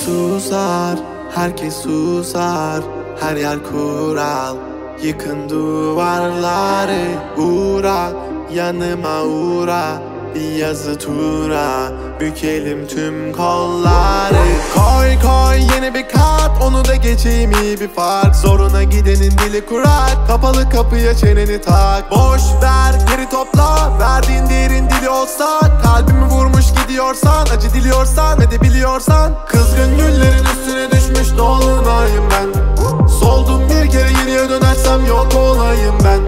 Susar, herkes susar, her yer kural. Yıkın duvarları, uğra, yanıma uğra. Bir yazı tura, bükelim tüm kolları. Koy koy yeni bir kart, onu da geçeyim iyi bir fark. Zoruna gidenin dili kurak, kapalı kapıya çeneni tak. Boş ver geri topla, verdiğin değerin dili olsa. Kalbimi vurmuş gidiyorsan, acı diliyorsan ve de biliyorsan. Kızgın güllerin üstüne düşmüş dolunayım ben. Soldum bir kere geriye dönersem yok olayım ben.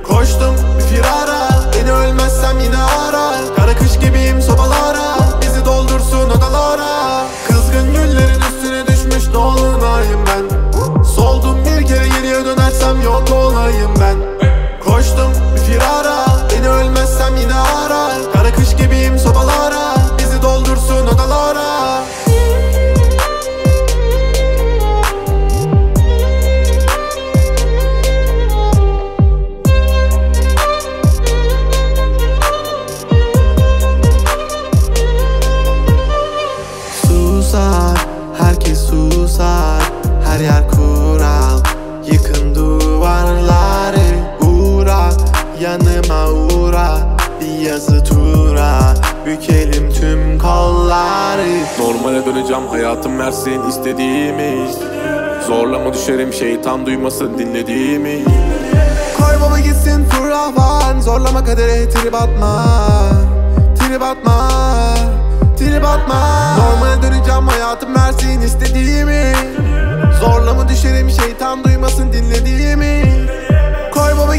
Koştum bir firara, beni ölmezsem yine ara. Kara kış gibiyim sobalara, bizi doldursun odalara. Kızgın güllerin üstüne düşmüş dolunayım ben. Soldum bir kere geriye dönersem yok olayım ben. Koştum bir firara, beni ölmezsem yine ara. Kara kış gibiyim sobalara, bizi doldursun odalara. Herkes susar, her yer kural. Yıkın duvarları, uğra, yanıma uğra. Bir yazı tura, bükelim tüm kolları. Normale döneceğim, hayatım versin istediğimi. Zorlama düşerim, şeytan duymasın dinlediğimi. Koy baba gitsin fırlavan, zorlama kadere trip atma. Trip atma, trip atma. Normale döneceğim, hayatım versin istediğimi. Zorlama düşerim, şeytan duymasın dinlediğimi. Koy baba